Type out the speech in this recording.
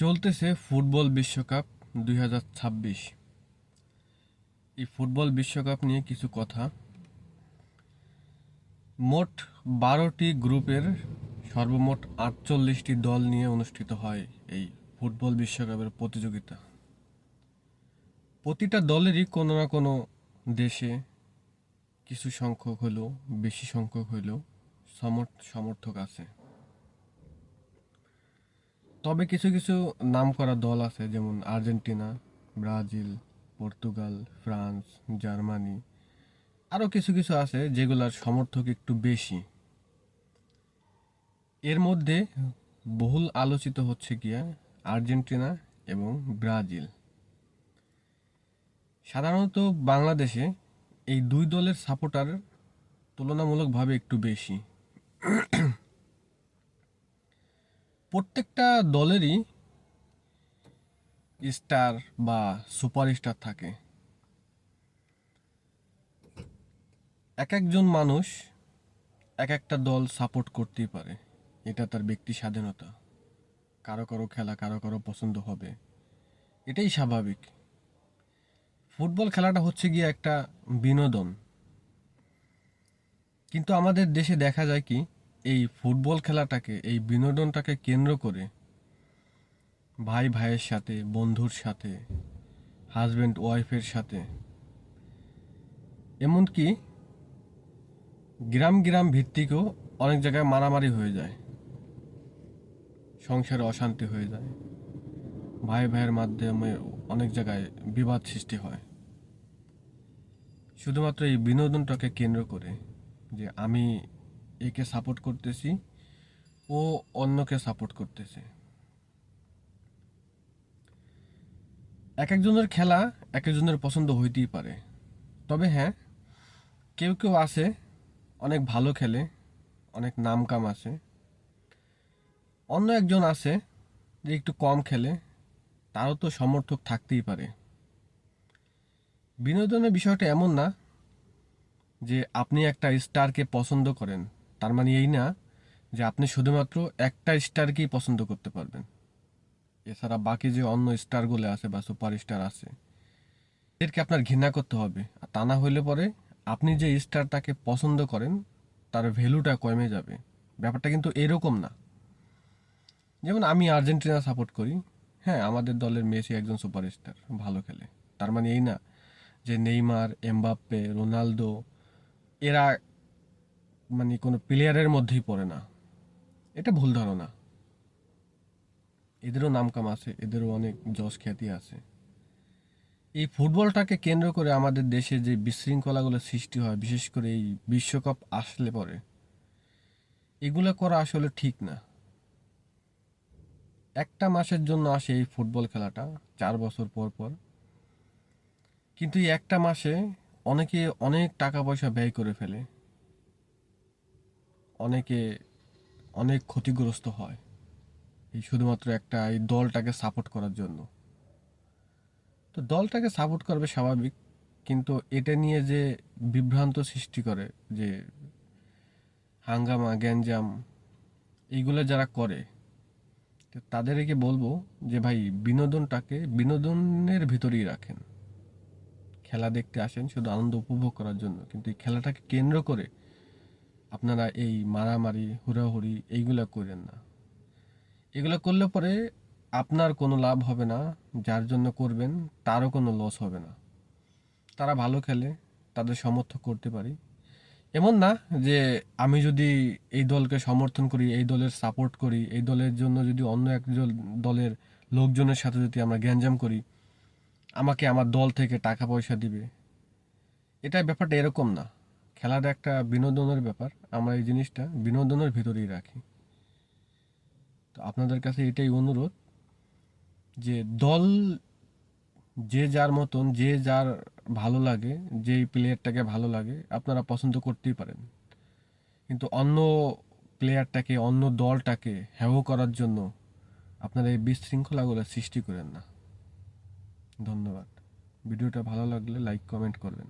চলতেছে ফুটবল বিশ্বকাপ 2026। এই ফুটবল বিশ্বকাপ নিয়ে কিছু কথা। মোট 12টি গ্রুপের সর্বমোট 48টি দল নিয়ে অনুষ্ঠিত হয় এই ফুটবল বিশ্বকাপের প্রতিযোগিতা। প্রতিটা দলেরই কোনো না কোনো দেশে কিছু সংখ্যক হলেও বেশি সংখ্যক হলেও সমর্থক আছে। তবে কিছু কিছু নামকরা দল আছে, যেমন Argentina, Brazil, Portugal, France, Germany, আরও কিছু কিছু আছে যেগুলার সমর্থক একটু বেশি। এর মধ্যে বহুল আলোচিত হচ্ছে গিয়া আর্জেন্টিনা এবং ব্রাজিল। সাধারণত বাংলাদেশে এই দুই দলের সাপোর্টার তুলনামূলকভাবে একটু বেশি। প্রত্যেকটা দলেরই স্টার বা সুপারস্টার থাকে। এক একজন মানুষ এক একটা দল সাপোর্ট করতেই পারে, এটা তার ব্যক্তি স্বাধীনতা। কারো কারো খেলা কারো কারো পছন্দ হবে, এটাই স্বাভাবিক। ফুটবল খেলাটা হচ্ছে গিয়ে একটা বিনোদন, কিন্তু আমাদের দেশে দেখা যায় কি, এই ফুটবল খেলাটাকে, এই বিনোদনটাকে কেন্দ্র করে ভাই ভাইয়ের সাথে, বন্ধুর সাথে, হাজব্যান্ড ওয়াইফের সাথে, এমনকি গ্রাম গ্রাম ভিত্তিকও অনেক জায়গায় মারামারি হয়ে যায়, সংসারে অশান্তি হয়ে যায়, ভাই ভাইয়ের মাধ্যমে অনেক জায়গায় বিবাদ সৃষ্টি হয়, শুধুমাত্র এই বিনোদনটাকে কেন্দ্র করে যে আমি একে সাপোর্ট করতেছি, ও অন্যকে সাপোর্ট করতেছে। এক একজনের খেলা এক একজনের পছন্দ হইতেই পারে, তবে হ্যাঁ, কেউ কেউ আছে অনেক ভালো খেলে, অনেক নাম কাম আছে। অন্য একজন আছে যে একটু কম খেলে, তারও তো সমর্থক থাকতেই পারে। বিনোদনের বিষয়টা এমন না যে আপনি একটা স্টারকে পছন্দ করেন তার মানে এই না যে আপনি শুধুমাত্র একটা স্টারকেই পছন্দ করতে পারবেন। এছাড়া বাকি যে অন্য স্টারগুলো আছে বা সুপার স্টার আছে, এদেরকে আপনার ঘৃণা করতে হবে। আর তা না হইলে পরে আপনি যে স্টারটাকে পছন্দ করেন তার ভ্যালুটা কমে যাবে। ব্যাপারটা কিন্তু এরকম না। যেমন আমি আর্জেন্টিনা সাপোর্ট করি, হ্যাঁ, আমাদের দলের মেসি একজন সুপারস্টার, ভালো খেলে। তার মানে এই না যে নেইমার, এমবাপ্পে, রোনালদো এরা মানে কোনো প্লেয়ারের মধ্যেই পড়ে না। এটা ভুল ধারণা। এদেরও নামকাম আছে, এদেরও অনেক যশ খ্যাতি আছে। এই ফুটবলটাকে কেন্দ্র করে আমাদের দেশে যে বিশৃঙ্খলাগুলো সৃষ্টি হয়, বিশেষ করে এই বিশ্বকাপ আসলে পরে, এগুলো করা আসলে ঠিক না। একটা মাসের জন্য আসে এই ফুটবল খেলাটা, 4 বছর পর পর, কিন্তু এই একটা মাসে অনেকে অনেক টাকা পয়সা ব্যয় করে ফেলে, অনেকে অনেক ক্ষতিগ্রস্ত হয় এই শুধুমাত্র একটা এই দলটাকে সাপোর্ট করার জন্য। তো দলটাকে সাপোর্ট করবে স্বাভাবিক, কিন্তু এটা নিয়ে যে বিভ্রান্ত সৃষ্টি করে, যে হাঙ্গামা গ্যাঞ্জাম এইগুলো যারা করে, তো তাদেরকে বলবো যে ভাই, বিনোদনটাকে বিনোদনের ভিতরেই রাখেন। খেলা দেখতে আসেন শুধু আনন্দ উপভোগ করার জন্য, কিন্তু এই খেলাটাকে কেন্দ্র করে আপনারা এই মারামারি হুড়াহুড়ি এইগুলা করেন না। এগুলো করলে পরে আপনার কোনো লাভ হবে না, যার জন্য করবেন তারও কোনো লস হবে না। তারা ভালো খেলে, তাদের সমর্থন করতে পারি। এমন না যে আমি যদি এই দলকে সমর্থন করি, এই দলের সাপোর্ট করি, এই দলের জন্য যদি অন্য একজন দলের লোকজনের সাথে যদি আমরা গ্যাঞ্জাম করি, আমাকে আমার দল থেকে টাকা পয়সা দিবে। এটা ব্যাপারটা এরকম না। খেলাটা একটা বিনোদনের ব্যাপার, আমরা এই জিনিসটা বিনোদনের ভিতরেই রাখি। তো আপনাদের কাছে এটাই অনুরোধ যে দল যে যার মতন, যে যার ভালো লাগে, যেই প্লেয়ারটাকে ভালো লাগে আপনারা পছন্দ করতেই পারেন, কিন্তু অন্য প্লেয়ারটাকে, অন্য দলটাকে হেয় করার জন্য আপনারা এই বিশৃঙ্খলাগুলো সৃষ্টি করেন না। ধন্যবাদ। ভিডিওটা ভালো লাগলে লাইক কমেন্ট করবেন।